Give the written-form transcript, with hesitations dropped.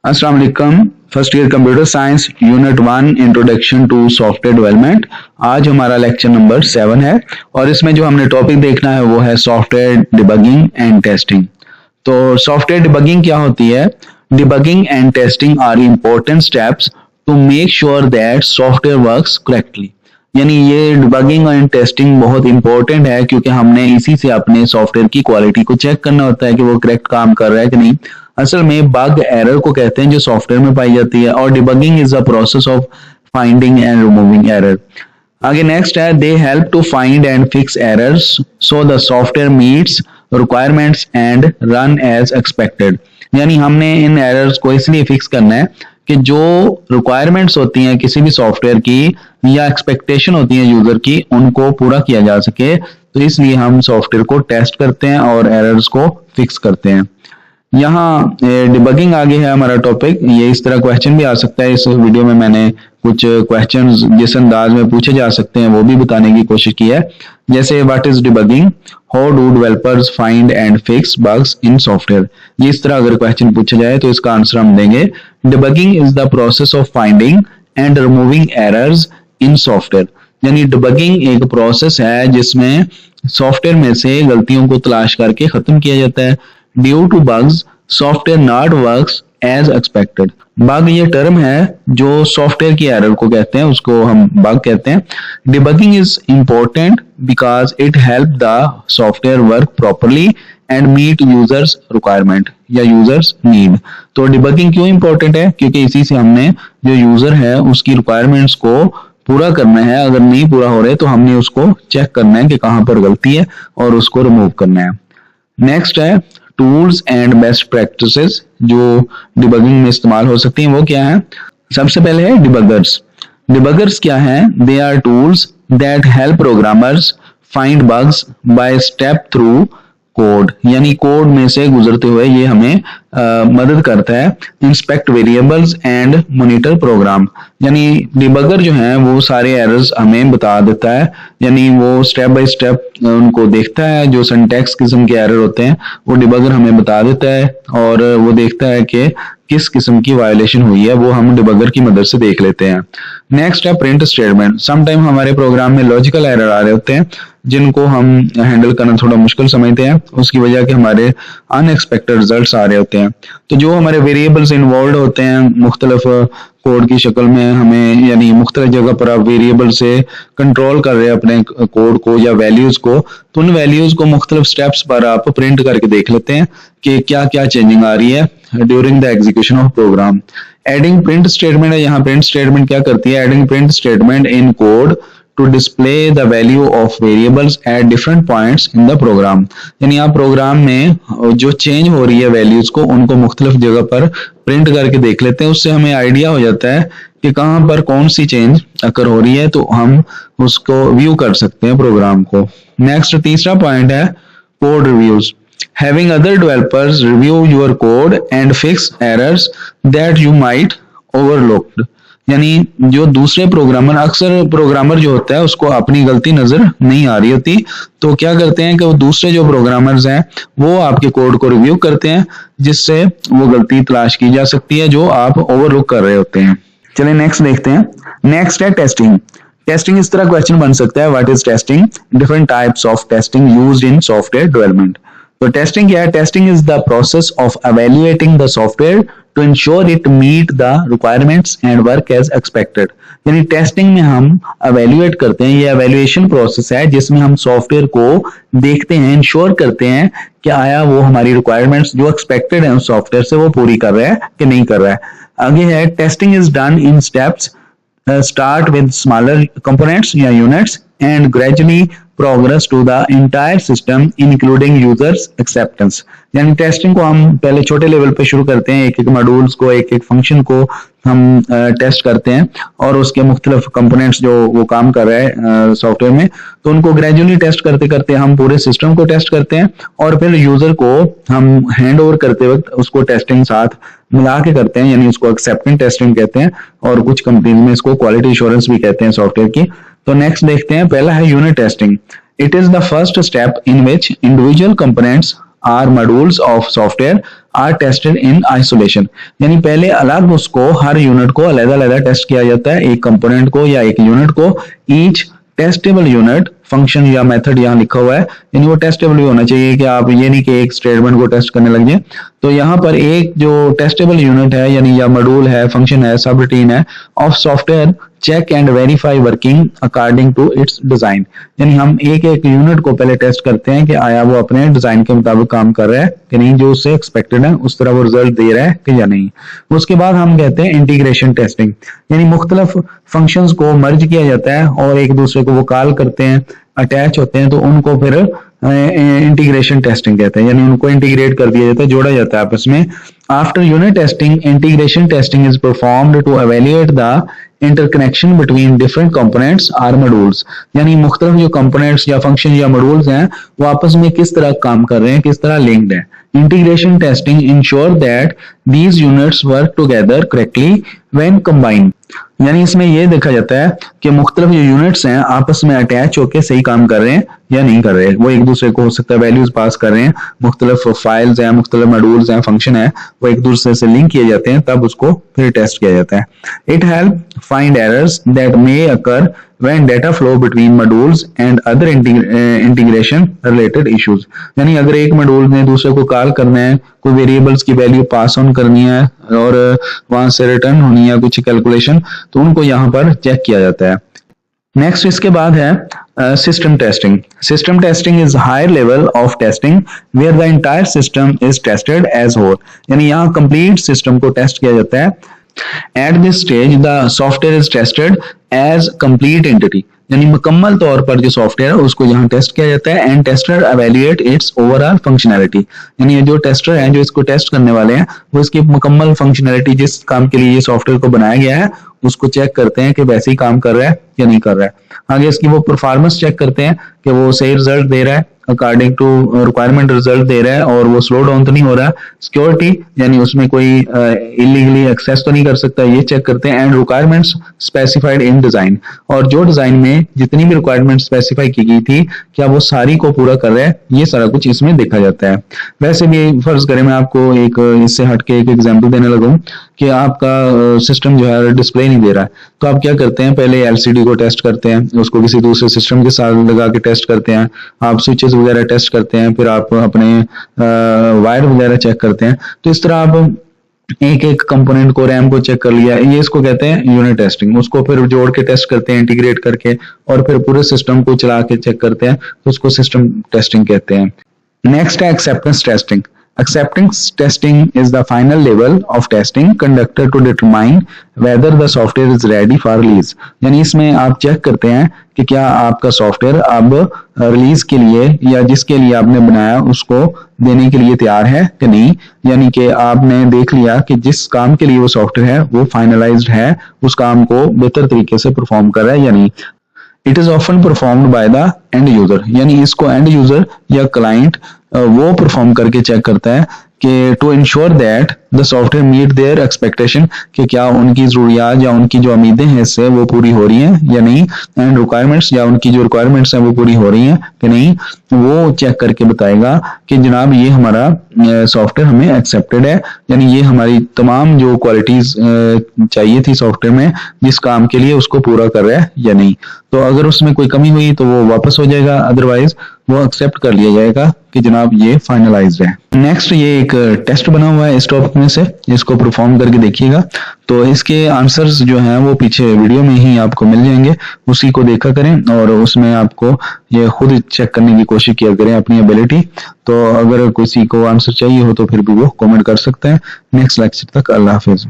अस्सलाम वालेकुम। First year computer science unit 1 introduction to software development. आज हमारा लेक्चर नंबर 7 है और इसमें जो हमने टॉपिक देखना है वो है सॉफ्टवेयर डिबगिंग एंड टेस्टिंग। तो सॉफ्टवेयर डिबगिंग क्या होती है? Debugging and testing are important steps to make sure that software works correctly. यानी ये डिबगिंग एंड टेस्टिंग बहुत इंपॉर्टेंट है क्योंकि हमने इसी से अपने सॉफ्टवेयर की क्वालिटी को चेक करना होता है कि वो करेक्ट काम कर रहा है कि नहीं। असल में बग एरर को कहते हैं जो सॉफ्टवेयर में पाई जाती है, और debugging is a process of finding and removing error. आगे नेक्स्ट है, they help to find and fix errors so the software meets requirements and run as expected. यानी हमने इन एरर्स को इसलिए फिक्स करना है कि जो रिक्वायरमेंट्स होती हैं किसी भी सॉफ्टवेयर की या एक्सपेक्टेशन होती है यूजर की, उनको पूरा किया जा सके। तो इसलिए हम सॉफ्टवेयर को टेस्ट करते हैं और एरर्स को फिक्स करते हैं। यहाँ डिबगिंग आगे है हमारा टॉपिक। ये इस तरह क्वेश्चन भी आ सकता है। इस वीडियो में मैंने कुछ क्वेश्चंस जिस अंदाज में पूछे जा सकते हैं वो भी बताने की कोशिश की है। जैसे what is debugging, how do developers find and fix bugs in software. ये इस तरह अगर क्वेश्चन पूछा जाए तो इसका आंसर हम देंगे, debugging is the process of finding and removing errors in software. यानी डिबगिंग एक प्रोसेस है जिसमें सॉफ्टवेयर में से गलतियों को तलाश करके खत्म किया जाता है। Due to bugs software not works as expected. Bug ये टर्म है जो सॉफ्टवेयर की एरर को कहते हैं, उसको हम बग कहते हैं। Debugging is important because it help the software work properly and meet users requirement या यूजर्स नीड। तो डिबगिंग क्यों इंपॉर्टेंट है? क्योंकि इसी से हमने जो यूजर है उसकी रिक्वायरमेंट्स को पूरा करना है। अगर नहीं पूरा हो रहे तो हमने उसको चेक करना है कि कहां पर गलती है और उसको रिमूव करना है। नेक्स्ट है टूल्स एंड बेस्ट प्रैक्टिसेस जो डिबगिंग में इस्तेमाल हो सकती हैं, वो क्या है? सबसे पहले है डिबगर्स। डिबगर्स क्या है? They are tools that help programmers find bugs by step through code. यानी कोड में से गुजरते हुए ये हमें मदद करता है। Inspect variables and monitor program. यानी डिबगर जो है वो सारे एरर्स हमें बता देता है, यानी वो स्टेप बाय स्टेप उनको देखता है। जो सिंटैक्स किस्म के एरर होते हैं वो डिबगर हमें बता देता है और वो देखता है कि किस किस्म की वायलेशन हुई है, वो हम डिबगर की मदद से देख लेते हैं। नेक्स्ट है प्रिंट स्टेटमेंट। समटाइम हमारे प्रोग्राम में लॉजिकल एरर आ रहे होते हैं जिनको हम हैंडल करना थोड़ा मुश्किल समझते हैं, उसकी वजह के हमारे अनएक्सपेक्टेड रिजल्ट्स आ रहे होते हैं। तो जो हमारे वेरिएबल्स इन्वॉल्व होते हैं मुख्तलिफ कोड की शक्ल में, हमें यानी मुख्तलिफ जगह पर आप वेरिएबल से कंट्रोल कर रहे हैं अपने कोड को या वैल्यूज को, तो उन वैल्यूज को मुख्तलिफ स्टेप्स पर आप प्रिंट करके देख लेते हैं कि क्या क्या चेंजिंग आ रही है during the execution of program. Adding print statement है। यहाँ प्रिंट स्टेटमेंट क्या करती है? Adding print statement in code to display the value of variables at different points in the program। यानी आप प्रोग्राम में जो चेंज हो रही है वैल्यूज को उनको मुख्तलिफ जगह पर प्रिंट करके देख लेते हैं। उससे हमें आइडिया हो जाता है कि कहां पर कौन सी चेंज अकर हो रही है, तो हम उसको व्यू कर सकते हैं प्रोग्राम को। नेक्स्ट तीसरा पॉइंट है code reviews. Having other developers review your code and fix errors that you might overlooked। यानी जो दूसरे प्रोग्रामर, अक्सर प्रोग्रामर जो होता है उसको अपनी गलती नजर नहीं आ रही होती, तो क्या करते हैं कि वो दूसरे जो प्रोग्रामर्स हैं वो आपके कोड को रिव्यू करते हैं जिससे वो गलती तलाश की जा सकती है जो आप ओवरलुक कर रहे होते हैं। चलिए नेक्स्ट देखते हैं। नेक्स्ट है टेस्टिंग। टेस्टिंग इस तरह क्वेश्चन बन सकता है, what is testing? Different types of testing used in software development. तो टेस्टिंग क्या है? Testing is the process of evaluating the software to ensure it meet the requirements and work as expected। यानी testing में हम evaluate करते हैं, ये evaluation process है जिसमें हम सॉफ्टवेयर को देखते हैं, इंश्योर करते हैं कि आया वो हमारी रिक्वायरमेंट्स जो एक्सपेक्टेड है उस सॉफ्टवेयर से वो पूरी कर रहा है कि नहीं कर रहा है। आगे है testing is done in steps, start with smaller components या units and gradually progress to the entire system including users acceptance। यानी टेस्टिंग को हम पहले छोटे लेवल पे शुरू करते हैं, एक एक मॉड्यूल्स को, एक एक फंक्शन को हम टेस्ट करते हैं और उसके मुख्तलिफ कंपोनेंट्स जो वो काम कर रहा है सॉफ्टवेयर में, तो उनको ग्रेजुअली टेस्ट करते करते हम पूरे सिस्टम को टेस्ट करते हैं और फिर यूजर को हम हैंड ओवर करते वक्त उसको टेस्टिंग साथ मिला के करते हैं, यानी उसको एक्सेप्टेंस टेस्टिंग कहते हैं और कुछ कंपनीज में इसको क्वालिटी एश्योरेंस भी कहते हैं सॉफ्टवेयर की। तो नेक्स्ट देखते हैं, पहला है unit testing. It is the first step in which individual components are modules of software are tested in isolation, यानी पहले अलग उसको हर यूनिट को अलग-अलग टेस्ट किया जाता है, एक कंपोनेंट को या एक यूनिट को। ईच टेस्टेबल यूनिट फंक्शन या मेथड यहाँ लिखा हुआ है, यानी वो टेस्टेबल भी होना चाहिए कि आप ये नहीं कि एक स्टेटमेंट को टेस्ट करने लग जाए। तो यहाँ पर एक जो टेस्टेबल यूनिट है यानी या मॉड्यूल है, फंक्शन है, सब रूटीन है of software check and verify working according to its design, यानी हम एक एक यूनिट को पहले टेस्ट करते हैं कि आया वो अपने डिजाइन के मुताबिक काम कर रहा है कि नहीं, जो उससे एक्सपेक्टेड है उस तरह वो रिजल्ट दे रहा है कि या नहीं। उसके बाद हम कहते हैं इंटीग्रेशन टेस्टिंग, यानी मुख्तलिफ फंक्शंस को मर्ज किया जाता है और एक दूसरे को वो कॉल करते हैं, अटैच होते हैं, तो उनको फिर इंटीग्रेशन टेस्टिंग कहते हैं, यानी उनको इंटीग्रेट कर दिया जाता है, जोड़ा जाता है आपस में। After unit testing integration testing is performed to evaluate the interconnection between different components are modules, यानी मुख्तलिफ जो कंपोनेंट्स या फंक्शन या मॉड्यूल्स हैं वो आपस में किस तरह काम कर रहे हैं, किस तरह लिंक्ड है। Integration testing ensure that these units work together correctly when combined, यानी इसमें यह देखा जाता है कि मुख्तलिफ जो यूनिट्स हैं आपस में अटैच होकर सही काम कर रहे हैं या नहीं कर रहे, वो एक दूसरे को हो सकता है वैल्यूज पास कर रहे हैं, मुख्तलिफ फाइल्स हैं, मुख्तलिफ मॉड्यूल्स हैं, फंक्शन है, वो एक दूसरे से लिंक किए जाते हैं, तब उसको फिर टेस्ट किया जाता है। It help find errors that may occur when data flow between modules and other integration related issues, यानी अगर एक मॉड्यूल ने दूसरे को कॉल करना है, कोई वेरिएबल्स की वैल्यू पास ऑन करनी है और वहां से रिटर्न होनी है कुछ कैलकुलेशन, तो उनको यहाँ पर चेक किया जाता है। नेक्स्ट इसके बाद है system testing. System testing is higher level of testing where the entire system is tested as whole, यानी यहाँ कंप्लीट सिस्टम को टेस्ट किया जाता है। At this stage, the software is tested as complete entity, यानी मुकम्मल तौर पर जो सॉफ्टवेयर है उसको यहाँ टेस्ट किया जाता है। And tester evaluate it's overall functionality, यानी जो टेस्टर हैं जो इसको टेस्ट करने वाले हैं वो इसकी मुकम्मल फंक्शनैलिटी, जिस काम के लिए ये सॉफ्टवेयर को बनाया गया है उसको चेक करते हैं कि वैसे ही काम कर रहा है या नहीं कर रहा है। आगे इसकी वो परफॉर्मेंस चेक करते हैं कि वो सही रिजल्ट दे रहा है, अकॉर्डिंग टू रिक्वायरमेंट रिजल्ट दे रहा है और वो स्लो डाउन तो नहीं हो रहा। सिक्योरिटी, यानी उसमें कोई इलीगली एक्सेस तो नहीं कर सकता, ये चेक करते हैं। And requirements specified in design, और जो डिजाइन में जितनी भी रिक्वायरमेंट स्पेसिफाई की गई थी क्या वो सारी को पूरा कर रहा है, ये सारा कुछ इसमें देखा जाता है। वैसे भी फर्ज करें मैं आपको एक इससे हटके एक एग्जांपल देने लगूं कि आपका सिस्टम जो है डिस्प्ले नहीं दे रहा है, तो आप क्या करते हैं, पहले एलसीडी को टेस्ट करते हैं, उसको किसी दूसरे सिस्टम के साथ लगा के टेस्ट करते हैं, आप स्विचेस वगैरह टेस्ट करते हैं, फिर आप अपने वायर वगैरह चेक करते हैं। तो इस तरह आप एक एक कंपोनेंट को, रैम को चेक कर लिया, ये इसको कहते हैं यूनिट टेस्टिंग। उसको फिर जोड़ के टेस्ट करते हैं इंटीग्रेट करके, और फिर पूरे सिस्टम को चला के चेक करते हैं, तो उसको सिस्टम टेस्टिंग कहते हैं। नेक्स्ट है acceptance testing. Acceptance testing is the final level of testing conducted to determine whether the software is ready for release, यानी इसमें आप चेक करते हैं कि क्या आपका सॉफ्टवेयर अब रिलीज के लिए या जिसके लिए आपने बनाया उसको देने के लिए तैयार है कि नहीं, यानी कि आपने देख लिया कि जिस काम के लिए वो सॉफ्टवेयर है वो फाइनलाइज्ड है, उस काम को बेहतर तरीके से परफॉर्म कर रहा है या नहीं। It is often performed by the end user, यानी इसको एंड यूजर या क्लाइंट वो परफॉर्म करके चेक करता है कि to ensure that the software meet their expectation, कि क्या उनकी जरूरियात या उनकी जो उम्मीदें हैं इससे वो पूरी हो रही हैं या नहीं, एंड रिक्वायरमेंट्स या उनकी जो रिक्वायरमेंट्स हैं वो पूरी हो रही हैं कि नहीं, वो चेक करके बताएगा कि जनाब ये हमारा सॉफ्टवेयर हमें एक्सेप्टेड है, यानी ये हमारी तमाम जो क्वालिटीज चाहिए थी सॉफ्टवेयर में जिस काम के लिए उसको पूरा कर रहा है या नहीं। तो अगर उसमें कोई कमी हुई तो वो वापस हो जाएगा, अदरवाइज वो एक्सेप्ट कर लिया जाएगा कि जनाब ये फाइनलाइज्ड है। नेक्स्ट ये एक टेस्ट बना हुआ है इस टॉपिक में से, इसको परफॉर्म करके देखिएगा। तो इसके आंसर्स जो हैं वो पीछे वीडियो में ही आपको मिल जाएंगे, उसी को देखा करें और उसमें आपको ये खुद चेक करने की कोशिश किया करें अपनी एबिलिटी। तो अगर किसी को आंसर चाहिए हो तो फिर भी वो कमेंट कर सकते हैं। नेक्स्ट लेक्चर तक अल्लाह हाफिज।